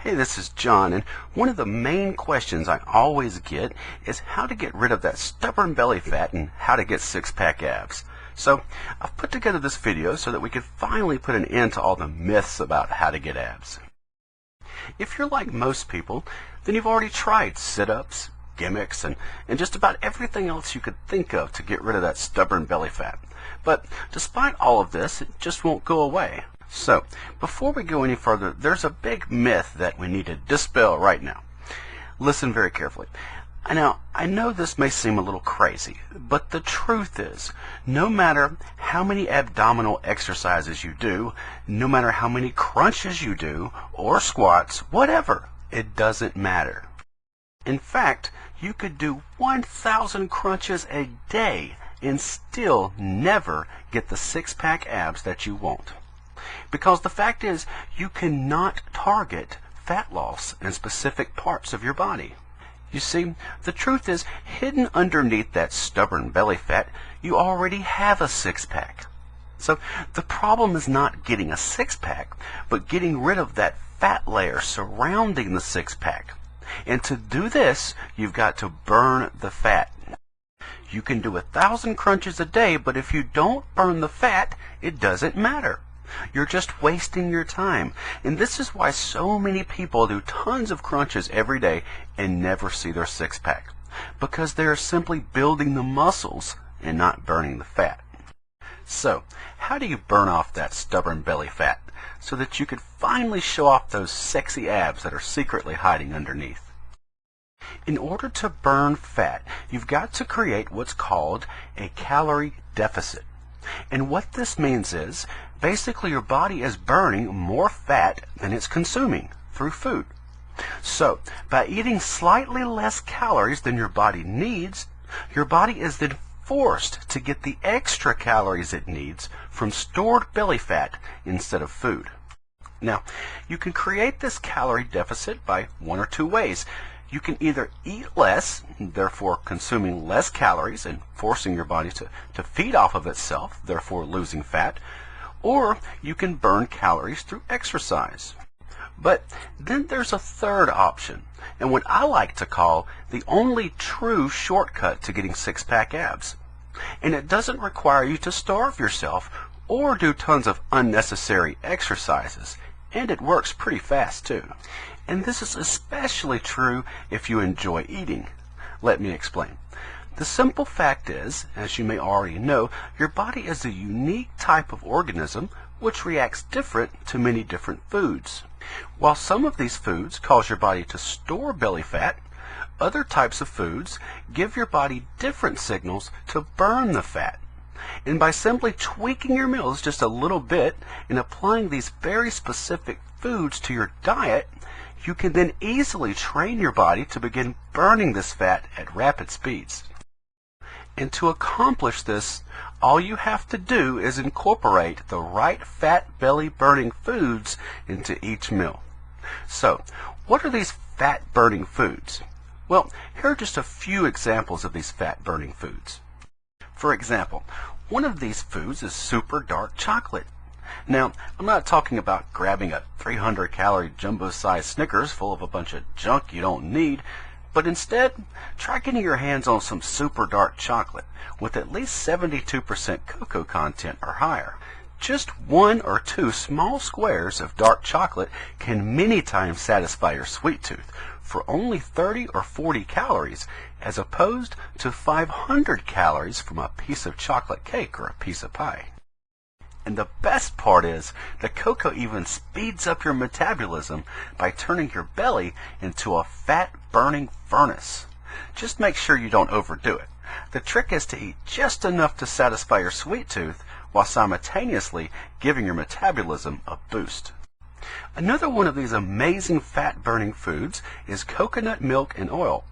Hey, this is John, and one of the main questions I always get is how to get rid of that stubborn belly fat and how to get six-pack abs. So I've put together this video so that we can finally put an end to all the myths about how to get abs. If you're like most people, then you've already tried sit-ups, gimmicks, and just about everything else you could think of to get rid of that stubborn belly fat. But despite all of this, it just won't go away. So, before we go any further, there's a big myth that we need to dispel right now. Listen very carefully. Now, I know this may seem a little crazy, but the truth is, no matter how many abdominal exercises you do, no matter how many crunches you do, or squats, whatever, it doesn't matter. In fact, you could do 1,000 crunches a day and still never get the six-pack abs that you want. Because the fact is, you cannot target fat loss in specific parts of your body. You see, the truth is, hidden underneath that stubborn belly fat, you already have a six-pack. So the problem is not getting a six-pack, but getting rid of that fat layer surrounding the six-pack. And to do this, you've got to burn the fat. You can do 1,000 crunches a day, but if you don't burn the fat, it doesn't matter. You're just wasting your time. And this is why so many people do tons of crunches every day and never see their six-pack. Because they're simply building the muscles and not burning the fat. So, how do you burn off that stubborn belly fat so that you can finally show off those sexy abs that are secretly hiding underneath? In order to burn fat, you've got to create what's called a calorie deficit. And what this means is, basically your body is burning more fat than it's consuming through food. So, by eating slightly less calories than your body needs, your body is then forced to get the extra calories it needs from stored belly fat instead of food. Now, you can create this calorie deficit by one or two ways. You can either eat less, therefore consuming less calories and forcing your body to feed off of itself, therefore losing fat, or you can burn calories through exercise. But then there's a third option, and what I like to call the only true shortcut to getting six-pack abs. And it doesn't require you to starve yourself or do tons of unnecessary exercises, and it works pretty fast too. And this is especially true if you enjoy eating. Let me explain. The simple fact is, as you may already know, your body is a unique type of organism which reacts different to many different foods. While some of these foods cause your body to store belly fat, other types of foods give your body different signals to burn the fat. And by simply tweaking your meals just a little bit and applying these very specific foods to your diet, you can then easily train your body to begin burning this fat at rapid speeds. And to accomplish this, all you have to do is incorporate the right fat belly burning foods into each meal. So, what are these fat burning foods? Well, here are just a few examples of these fat burning foods. For example, one of these foods is super dark chocolate. Now, I'm not talking about grabbing a 300-calorie jumbo-sized Snickers full of a bunch of junk you don't need, but instead, try getting your hands on some super dark chocolate with at least 72% cocoa content or higher. Just one or two small squares of dark chocolate can many times satisfy your sweet tooth for only 30 or 40 calories, as opposed to 500 calories from a piece of chocolate cake or a piece of pie. And the best part is, the cocoa even speeds up your metabolism by turning your belly into a fat-burning furnace. Just make sure you don't overdo it. The trick is to eat just enough to satisfy your sweet tooth while simultaneously giving your metabolism a boost. Another one of these amazing fat-burning foods is coconut milk and oil.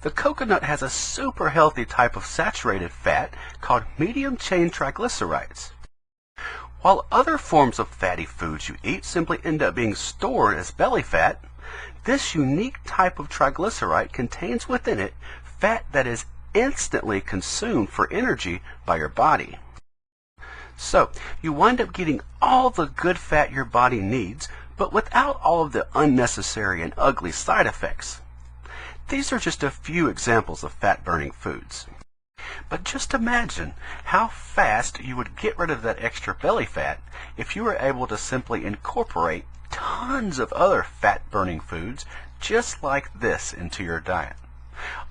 The coconut has a super healthy type of saturated fat called medium-chain triglycerides. While other forms of fatty foods you eat simply end up being stored as belly fat, this unique type of triglyceride contains within it fat that is instantly consumed for energy by your body. So, you wind up getting all the good fat your body needs, but without all of the unnecessary and ugly side effects. These are just a few examples of fat-burning foods. But just imagine how fast you would get rid of that extra belly fat if you were able to simply incorporate tons of other fat-burning foods just like this into your diet.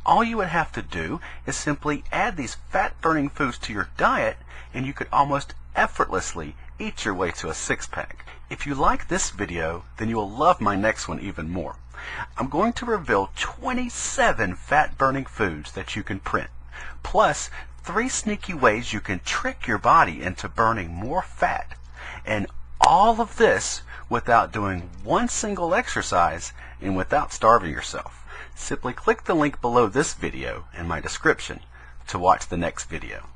All you would have to do is simply add these fat-burning foods to your diet, and you could almost effortlessly eat your way to a six-pack. If you like this video, then you will love my next one even more. I'm going to reveal 27 fat-burning foods that you can print, plus 3 sneaky ways you can trick your body into burning more fat. And all of this without doing one single exercise and without starving yourself. Simply click the link below this video in my description to watch the next video.